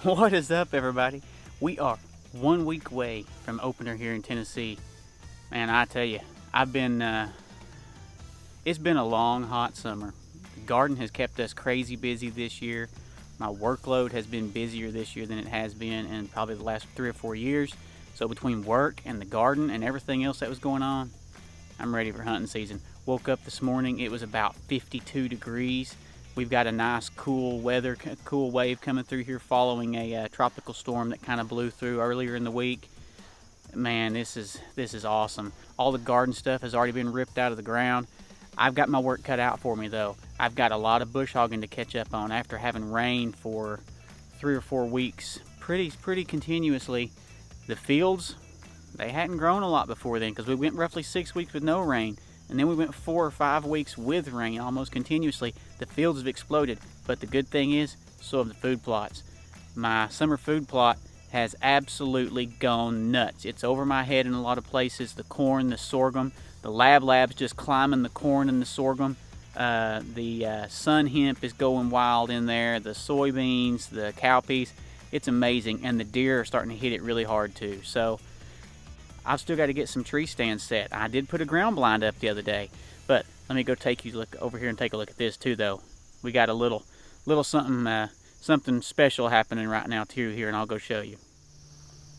What is up, everybody? We are 1 week away from opener here in Tennessee. Man, I tell you, it's been a long, hot summer. The garden has kept us crazy busy this year. My workload has been busier this year than it has been in probably the last 3 or 4 years. So between work and the garden and everything else that was going on, I'm ready for hunting season. Woke up this morning, it was about 52 degrees. We've got a nice cool wave coming through here following a tropical storm that kind of blew through earlier in the week. Man, this is awesome. All the garden stuff has already been ripped out of the ground. I've got my work cut out for me though. I've got a lot of bush hogging to catch up on after having rain for 3 or 4 weeks pretty continuously. The fields, they hadn't grown a lot before then because we went roughly 6 weeks with no rain. And then we went 4 or 5 weeks with rain almost continuously. The fields have exploded, but the good thing is, so have the food plots. My summer food plot has absolutely gone nuts. It's over my head in a lot of places. The corn, the sorghum, the lab's just climbing the corn and the sorghum. The sun hemp is going wild in there. The soybeans, the cowpeas, it's amazing. And the deer are starting to hit it really hard too. So I've still got to get some tree stands set. I did put a ground blind up the other day, but let me go take you look over here and take a look at this too though. We got a little something special happening right now too here, and I'll go show you.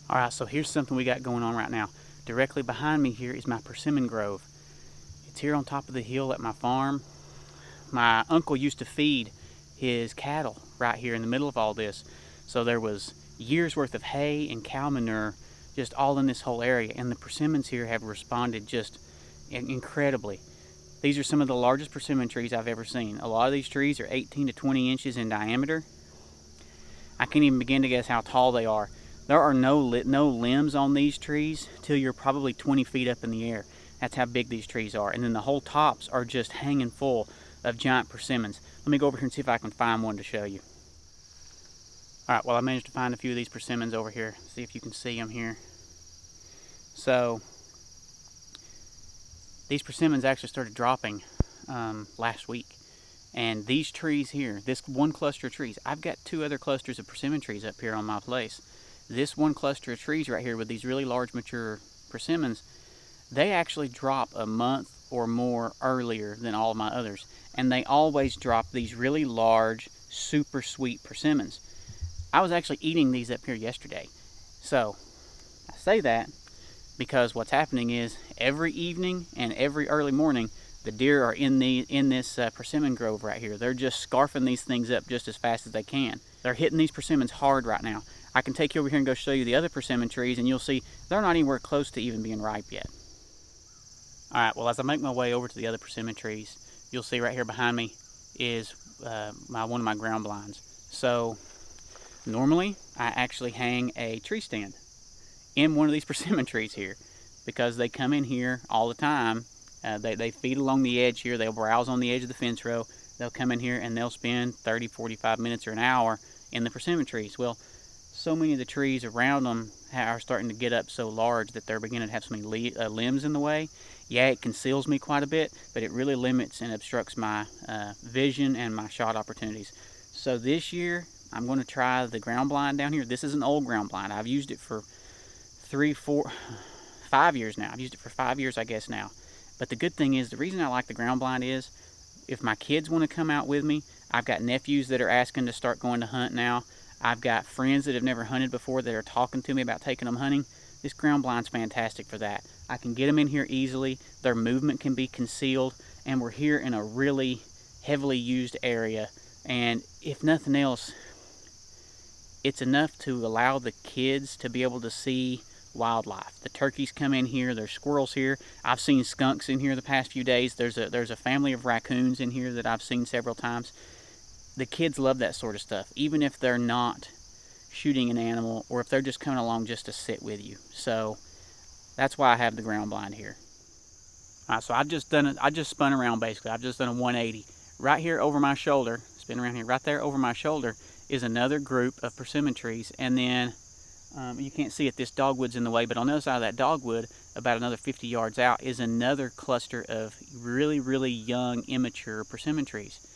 Alright, so here's something we got going on right now. Directly behind me here is my Persimmon Grove. It's here on top of the hill at my farm. My uncle used to feed his cattle right here in the middle of all this. So there was years worth of hay and cow manure just all in this whole area, and the persimmons here have responded just incredibly. These are some of the largest persimmon trees I've ever seen. A lot of these trees are 18 to 20 inches in diameter. I can't even begin to guess how tall they are. There are no limbs on these trees till you're probably 20 feet up in the air. That's how big these trees are. And then the whole tops are just hanging full of giant persimmons. Let me go over here and see if I can find one to show you. Alright, well, I managed to find a few of these persimmons over here. See if you can see them here. So, these persimmons actually started dropping last week. And these trees here, this one cluster of trees, I've got 2 other clusters of persimmon trees up here on my place. This one cluster of trees right here with these really large mature persimmons, they actually drop a month or more earlier than all of my others. And they always drop these really large, super sweet persimmons. I was actually eating these up here yesterday. So, I say that because what's happening is every evening and every early morning, the deer are in this persimmon grove right here. They're just scarfing these things up just as fast as they can. They're hitting these persimmons hard right now. I can take you over here and go show you the other persimmon trees, and you'll see they're not anywhere close to even being ripe yet. Alright, well, as I make my way over to the other persimmon trees, you'll see right here behind me is one of my ground blinds. So, normally, I actually hang a tree stand in one of these persimmon trees here because they come in here all the time. They feed along the edge here. They'll browse on the edge of the fence row. They'll come in here and they'll spend 30, 45 minutes or an hour in the persimmon trees. Well, so many of the trees around them are starting to get up so large that they're beginning to have so many limbs in the way. Yeah, it conceals me quite a bit, but it really limits and obstructs my vision and my shot opportunities. So this year, I'm going to try the ground blind down here. This is an old ground blind. I've used it for 5 years now. I've used it for 5 years, I guess, now. But the good thing is, the reason I like the ground blind is, if my kids want to come out with me, I've got nephews that are asking to start going to hunt now. I've got friends that have never hunted before that are talking to me about taking them hunting. This ground blind's fantastic for that. I can get them in here easily. Their movement can be concealed. And we're here in a really heavily used area. And if nothing else, it's enough to allow the kids to be able to see wildlife. The turkeys come in here. There's squirrels here. I've seen skunks in here the past few days. There's a family of raccoons in here that I've seen several times. The kids love that sort of stuff, even if they're not shooting an animal or if they're just coming along just to sit with you. So that's why I have the ground blind here. All right, so I just spun around basically. I've just done a 180. Right here over my shoulder, spin around here, right there over my shoulder is another group of persimmon trees. And then you can't see it, this dogwood's in the way, but on the other side of that dogwood, about another 50 yards out, is another cluster of really, really young, immature persimmon trees.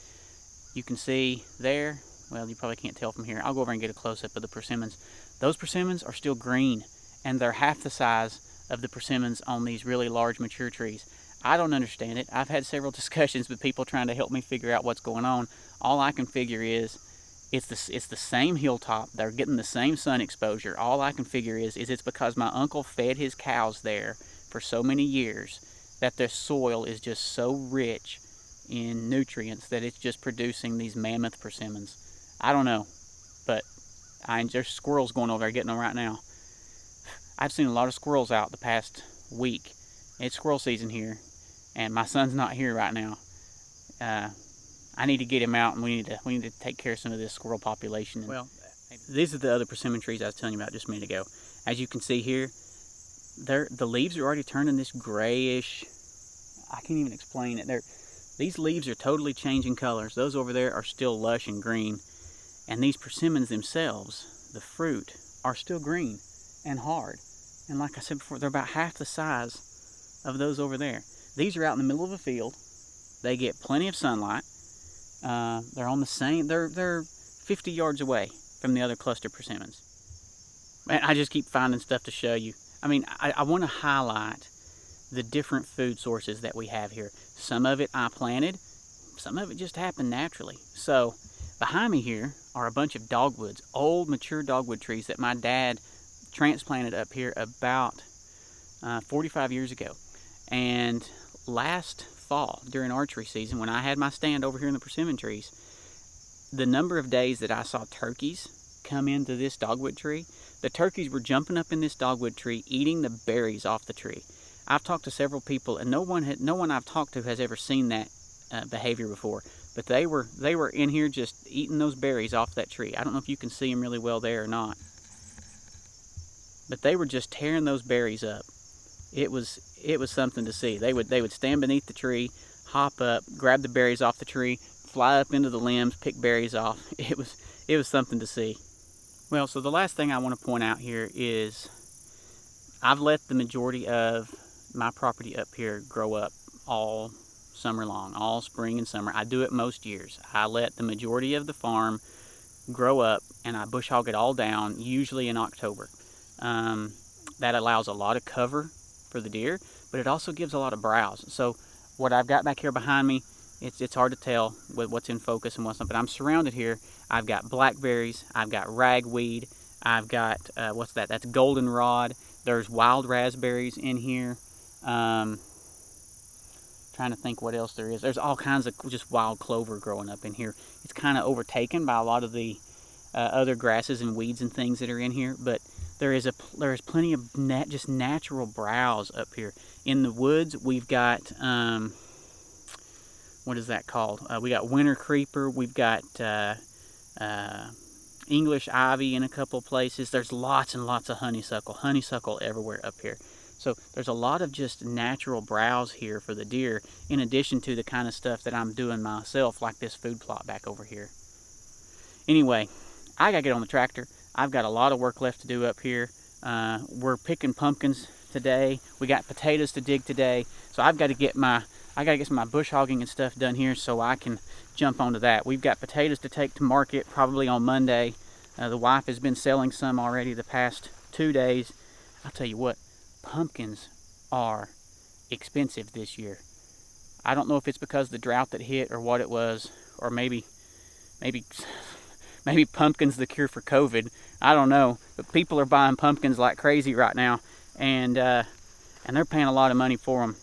You can see there, well, you probably can't tell from here. I'll go over and get a close-up of the persimmons. Those persimmons are still green, and they're half the size of the persimmons on these really large mature trees. I don't understand it. I've had several discussions with people trying to help me figure out what's going on. All I can figure is it's the same hilltop. They're getting the same sun exposure. All I can figure is it's because my uncle fed his cows there for so many years that their soil is just so rich in nutrients that it's just producing these mammoth persimmons. I don't know, but there's squirrels going over there getting them right now. I've seen a lot of squirrels out the past week. It's squirrel season here, and my son's not here right now. I need to get him out, and we need to take care of some of this squirrel population. Well, these are the other persimmon trees I was telling you about just a minute ago. As you can see here, the leaves are already turning this grayish. I can't even explain it. These leaves are totally changing colors. Those over there are still lush and green, and these persimmons themselves, the fruit, are still green and hard. And like I said before, they're about half the size of those over there. These are out in the middle of a field. They get plenty of sunlight. They're on the same. They're 50 yards away from the other cluster persimmons. Man, I just keep finding stuff to show you. I mean, I want to highlight the different food sources that we have here. Some of it I planted. Some of it just happened naturally. So behind me here are a bunch of dogwoods, old mature dogwood trees that my dad transplanted up here about 45 years ago. And last fall, during archery season, when I had my stand over here in the persimmon trees, the number of days that I saw turkeys come into this dogwood tree, the turkeys were jumping up in this dogwood tree, eating the berries off the tree. I've talked to several people, and no one I've talked to has ever seen that behavior before. But they were in here just eating those berries off that tree. I don't know if you can see them really well there or not, but they were just tearing those berries up. It was something to see. They would stand beneath the tree, hop up, grab the berries off the tree, fly up into the limbs, pick berries off. It was something to see. Well, so the last thing I want to point out here is I've let the majority of my property up here grow up all summer long, all spring and summer. I do it most years. I let the majority of the farm grow up, and I bush hog it all down, usually in October. That allows a lot of cover for the deer, but it also gives a lot of browse. So what I've got back here behind me, it's hard to tell with what's in focus and what's not, but I'm surrounded here. I've got blackberries, I've got ragweed, I've got, what's that? That's goldenrod. There's wild raspberries in here. Trying to think what else there is. There's all kinds of just wild clover growing up in here. It's kind of overtaken by a lot of the other grasses and weeds and things that are in here, but there is plenty of just natural browse up here. In the woods, we've got, what is that called? We got winter creeper, we've got English ivy in a couple of places. There's lots and lots of honeysuckle everywhere up here. So there's a lot of just natural browse here for the deer, in addition to the kind of stuff that I'm doing myself, like this food plot back over here. Anyway, I gotta get on the tractor. I've got a lot of work left to do up here. We're picking pumpkins today. We got potatoes to dig today. So I gotta get some of my bush hogging and stuff done here so I can jump onto that. We've got potatoes to take to market probably on Monday. The wife has been selling some already the past 2 days. I'll tell you what, pumpkins are expensive this year. I don't know if it's because of the drought that hit or what it was, or maybe pumpkins the cure for COVID. I don't know, but people are buying pumpkins like crazy right now, and they're paying a lot of money for them.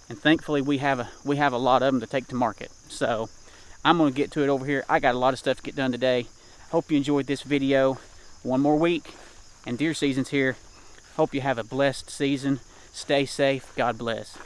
And thankfully, we have a lot of them to take to market. So I'm going to get to it over here. I got a lot of stuff to get done today. Hope you enjoyed this video. One more week, and deer season's here. Hope you have a blessed season. Stay safe. God bless.